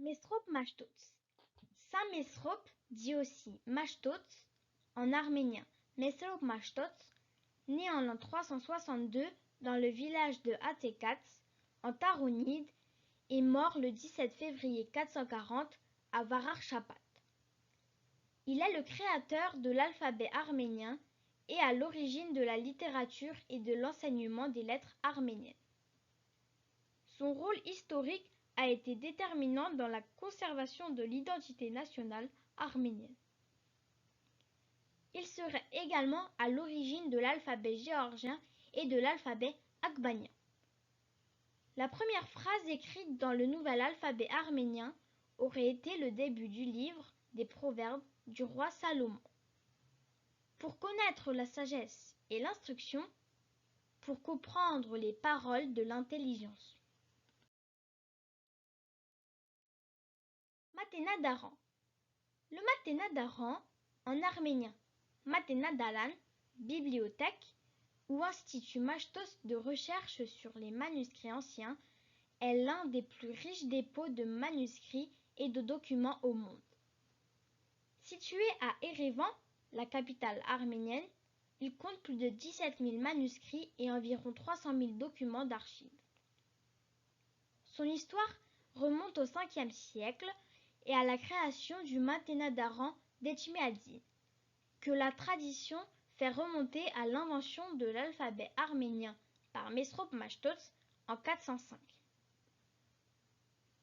Mesrop Mashtots. Saint Mesrop, dit aussi Mashtots en arménien Mesrop Mashtots, né en l'an 362 dans le village de Hatekats, en Tarounide, est mort le 17 février 440 à Varar-Chapat. Il est le créateur de l'alphabet arménien et à l'origine de la littérature et de l'enseignement des lettres arméniennes. Son rôle historique a été déterminant dans la conservation de l'identité nationale arménienne. Il serait également à l'origine de l'alphabet géorgien et de l'alphabet akbanien. La première phrase écrite dans le nouvel alphabet arménien aurait été le début du livre des Proverbes du roi Salomon. Pour connaître la sagesse et l'instruction, pour comprendre les paroles de l'intelligence. Matena d'Aran. Le Matena d'Aran, en arménien Matena d'Aran, bibliothèque ou institut Mashtos de recherche sur les manuscrits anciens, est l'un des plus riches dépôts de manuscrits et de documents au monde. Situé à Erevan, la capitale arménienne, il compte plus de 17 000 manuscrits et environ 300 000 documents d'archives. Son histoire remonte au 5e siècle et à la création du Matena d'Aran d'Etchmiadzin, que la tradition fait remonter à l'invention de l'alphabet arménien par Mesrop Mashtots en 405.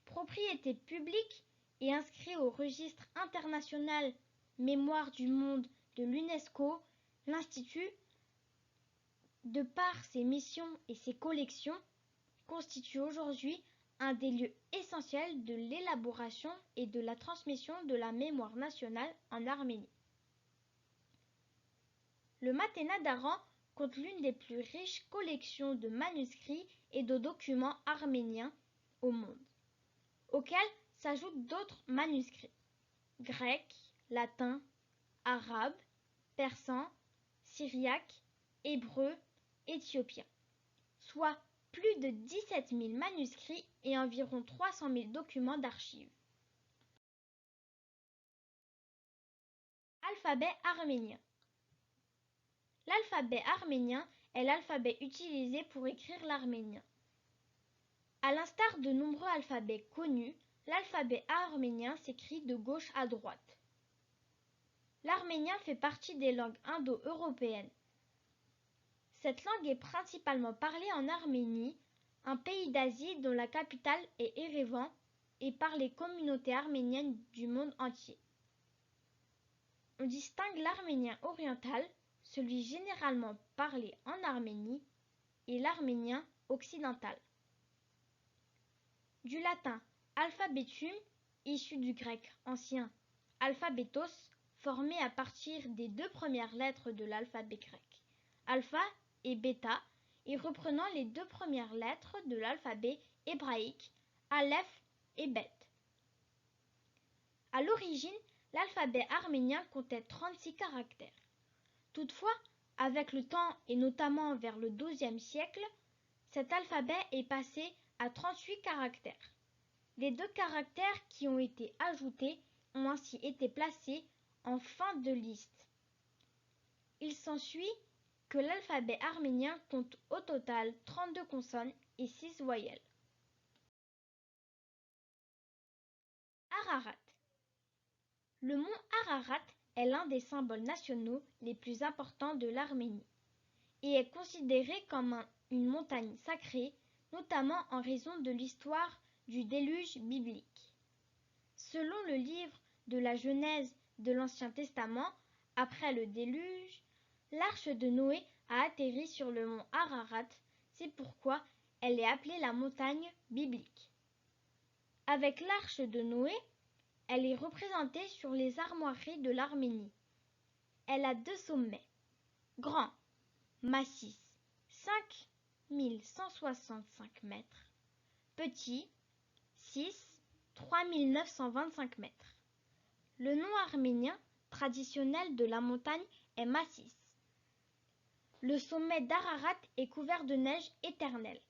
Propriété publique et inscrit au registre international Mémoire du monde de l'UNESCO, l'Institut, de par ses missions et ses collections, constitue aujourd'hui un des lieux essentiels de l'élaboration et de la transmission de la mémoire nationale en Arménie. Le Matena d'Aran compte l'une des plus riches collections de manuscrits et de documents arméniens au monde, auxquels s'ajoutent d'autres manuscrits grecs, latins, arabes, persans, syriaques, hébreux, éthiopiens, soit plus de 17 000 manuscrits et environ 300 000 documents d'archives. Alphabet arménien. L'alphabet arménien est l'alphabet utilisé pour écrire l'arménien. À l'instar de nombreux alphabets connus, l'alphabet arménien s'écrit de gauche à droite. L'arménien fait partie des langues indo-européennes. Cette langue est principalement parlée en Arménie, un pays d'Asie dont la capitale est Erevan, et par les communautés arméniennes du monde entier. On distingue l'arménien oriental, celui généralement parlé en Arménie, et l'arménien occidental. Du latin alphabetum, issu du grec ancien alphabetos, formé à partir des deux premières lettres de l'alphabet grec, alpha et bêta, et reprenant les deux premières lettres de l'alphabet hébraïque, aleph et bet. À l'origine, l'alphabet arménien comptait 36 caractères. Toutefois, avec le temps et notamment vers le XIIe siècle, cet alphabet est passé à 38 caractères. Les deux caractères qui ont été ajoutés ont ainsi été placés en fin de liste. Il s'ensuit que l'alphabet arménien compte au total 32 consonnes et 6 voyelles. Ararat. Le mont Ararat est l'un des symboles nationaux les plus importants de l'Arménie et est considéré comme une montagne sacrée, notamment en raison de l'histoire du déluge biblique. Selon le livre de la Genèse de l'Ancien Testament, après le déluge, l'arche de Noé a atterri sur le mont Ararat, c'est pourquoi elle est appelée la montagne biblique. Avec l'arche de Noé, elle est représentée sur les armoiries de l'Arménie. Elle a deux sommets, grand, massif, 5165 mètres, petit, 3925 mètres. Le nom arménien traditionnel de la montagne est Massis. Le sommet d'Ararat est couvert de neige éternelle.